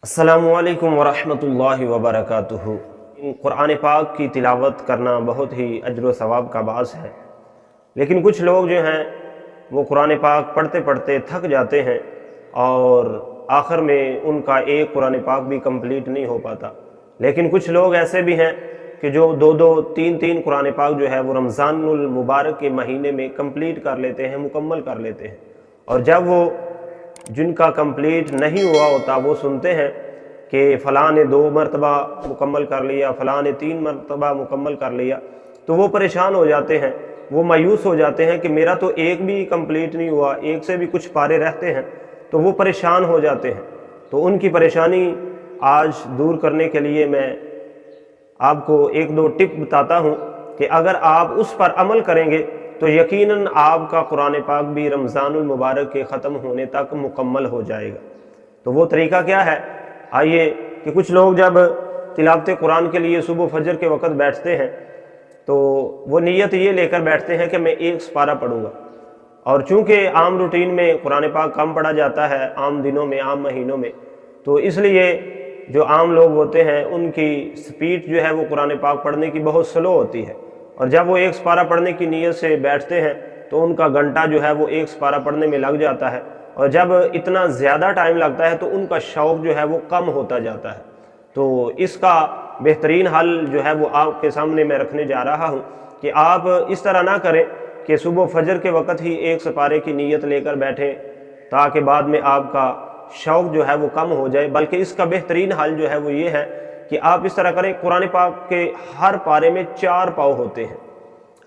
السلام علیکم ورحمۃ اللہ وبرکاتہ۔ قرآن پاک کی تلاوت کرنا بہت ہی اجر و ثواب کا باعث ہے، لیکن کچھ لوگ جو ہیں وہ قرآن پاک پڑھتے پڑھتے تھک جاتے ہیں اور آخر میں ان کا ایک قرآن پاک بھی کمپلیٹ نہیں ہو پاتا۔ لیکن کچھ لوگ ایسے بھی ہیں کہ جو دو تین قرآن پاک جو ہے وہ رمضان المبارک کے مہینے میں کمپلیٹ کر لیتے ہیں، مکمل کر لیتے ہیں، اور جب وہ جن کا کمپلیٹ نہیں ہوا ہوتا وہ سنتے ہیں کہ فلاں نے 2 مرتبہ مکمل کر لیا، فلاں نے 3 مرتبہ مکمل کر لیا، تو وہ پریشان ہو جاتے ہیں، وہ مایوس ہو جاتے ہیں کہ میرا تو ایک بھی کمپلیٹ نہیں ہوا، ایک سے بھی کچھ پارے رہتے ہیں، تو وہ پریشان ہو جاتے ہیں۔ تو ان کی پریشانی آج دور کرنے کے لیے میں آپ کو 1-2 ٹپ بتاتا ہوں کہ اگر آپ اس پر عمل کریں گے تو یقیناً آپ کا قرآن پاک بھی رمضان المبارک کے ختم ہونے تک مکمل ہو جائے گا۔ تو وہ طریقہ کیا ہے؟ آئیے کہ کچھ لوگ جب تلاوت قرآن کے لیے صبح فجر کے وقت بیٹھتے ہیں تو وہ نیت یہ لے کر بیٹھتے ہیں کہ میں 1 سپارہ پڑھوں گا، اور چونکہ عام روٹین میں قرآن پاک کم پڑھا جاتا ہے، عام دنوں میں، عام مہینوں میں، تو اس لیے جو عام لوگ ہوتے ہیں ان کی سپیڈ جو ہے وہ قرآن پاک پڑھنے کی بہت سلو ہوتی ہے، اور جب وہ 1 سپارہ پڑھنے کی نیت سے بیٹھتے ہیں تو ان کا گھنٹہ جو ہے وہ 1 سپارہ پڑھنے میں لگ جاتا ہے، اور جب اتنا زیادہ ٹائم لگتا ہے تو ان کا شوق جو ہے وہ کم ہوتا جاتا ہے۔ تو اس کا بہترین حل جو ہے وہ آپ کے سامنے میں رکھنے جا رہا ہوں کہ آپ اس طرح نہ کریں کہ صبح فجر کے وقت ہی 1 سپارے کی نیت لے کر بیٹھیں تاکہ بعد میں آپ کا شوق جو ہے وہ کم ہو جائے، بلکہ اس کا بہترین حل جو ہے وہ یہ ہے کہ آپ اس طرح کریں، قرآن پاک کے ہر پارے میں 4 پاؤ ہوتے ہیں،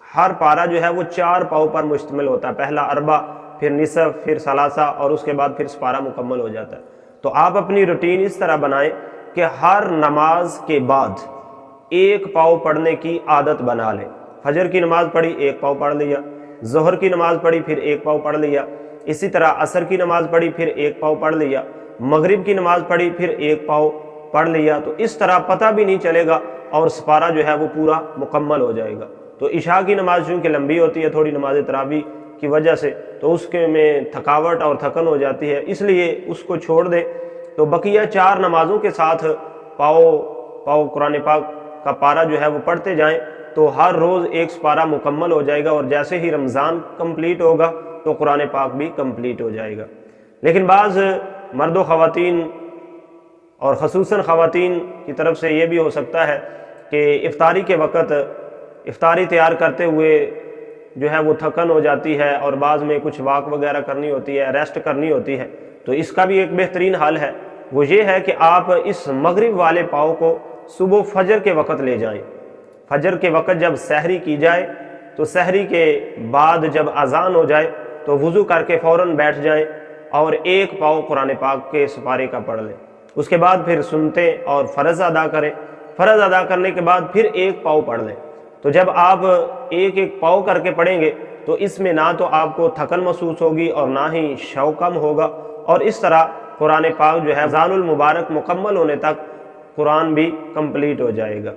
ہر پارہ جو ہے وہ 4 پاؤ پر مشتمل ہوتا ہے، پہلا اربع، پھر نصف، پھر ثلاثہ، اور اس کے بعد پھر سپارہ مکمل ہو جاتا ہے۔ تو آپ اپنی روٹین اس طرح بنائیں کہ ہر نماز کے بعد 1 پاؤ پڑھنے کی عادت بنا لیں۔ فجر کی نماز پڑھی 1 پاؤ پڑھ لیا، ظہر کی نماز پڑھی پھر 1 پاؤ پڑھ لیا، اسی طرح عصر کی نماز پڑھی پھر 1 پاؤ پڑھ لیا، مغرب کی نماز پڑھی پھر 1 پاؤ پڑھ لیا، تو اس طرح پتہ بھی نہیں چلے گا اور سپارہ جو ہے وہ پورا مکمل ہو جائے گا۔ تو عشاء کی نماز چونکہ لمبی ہوتی ہے تھوڑی، نماز تراویح کی وجہ سے، تو اس کے میں تھکاوٹ اور تھکن ہو جاتی ہے، اس لیے اس کو چھوڑ دیں۔ تو بقیہ 4 نمازوں کے ساتھ پاؤ قرآن پاک کا پارہ جو ہے وہ پڑھتے جائیں، تو ہر روز 1 سپارہ مکمل ہو جائے گا، اور جیسے ہی رمضان کمپلیٹ ہوگا تو قرآن پاک بھی کمپلیٹ ہو جائے گا۔ لیکن بعض مرد و خواتین اور خصوصاً خواتین کی طرف سے یہ بھی ہو سکتا ہے کہ افطاری کے وقت افطاری تیار کرتے ہوئے جو ہے وہ تھکن ہو جاتی ہے، اور بعض میں کچھ واک وغیرہ کرنی ہوتی ہے، ریسٹ کرنی ہوتی ہے۔ تو اس کا بھی ایک بہترین حل ہے، وہ یہ ہے کہ آپ اس مغرب والے پاؤ کو صبح فجر کے وقت لے جائیں۔ فجر کے وقت جب سحری کی جائے تو سحری کے بعد جب اذان ہو جائے تو وضو کر کے فوراً بیٹھ جائیں اور 1 پاؤ قرآن پاک کے سپارے کا پڑھ لیں۔ اس کے بعد پھر سنتے اور فرض ادا کریں، فرض ادا کرنے کے بعد پھر 1 پاؤ پڑھ لیں۔ تو جب آپ 1 پاؤ کر کے پڑھیں گے تو اس میں نہ تو آپ کو تھکن محسوس ہوگی اور نہ ہی شوق کم ہوگا، اور اس طرح قرآن پاک جو ہے رمضان المبارک مکمل ہونے تک قرآن بھی کمپلیٹ ہو جائے گا۔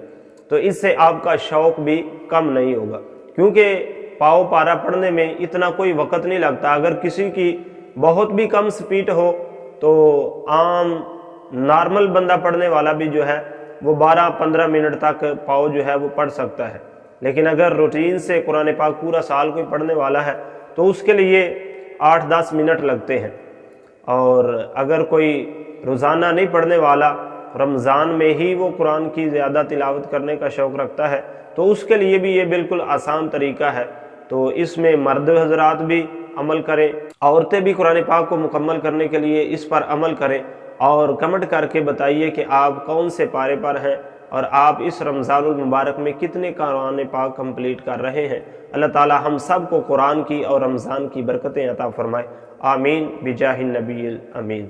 تو اس سے آپ کا شوق بھی کم نہیں ہوگا، کیونکہ پاؤ پارہ پڑھنے میں اتنا کوئی وقت نہیں لگتا۔ اگر کسی کی بہت بھی کم سپیڈ ہو تو عام نارمل بندہ پڑھنے والا بھی جو ہے وہ 12-15 منٹ تک پاؤ جو ہے وہ پڑھ سکتا ہے، لیکن اگر روٹین سے قرآن پاک پورا سال کوئی پڑھنے والا ہے تو اس کے لیے 8-10 منٹ لگتے ہیں، اور اگر کوئی روزانہ نہیں پڑھنے والا، رمضان میں ہی وہ قرآن کی زیادہ تلاوت کرنے کا شوق رکھتا ہے، تو اس کے لیے بھی یہ بالکل آسان طریقہ ہے۔ تو اس میں مرد حضرات بھی عمل کریں، عورتیں بھی قرآن پاک کو مکمل کرنے کے لیے اس پر عمل کریں، اور کمنٹ کر کے بتائیے کہ آپ کون سے پارے پر ہیں اور آپ اس رمضان المبارک میں کتنے قرآن پاک کمپلیٹ کر رہے ہیں۔ اللہ تعالی ہم سب کو قرآن کی اور رمضان کی برکتیں عطا فرمائے، آمین بجاہ النبی الامین۔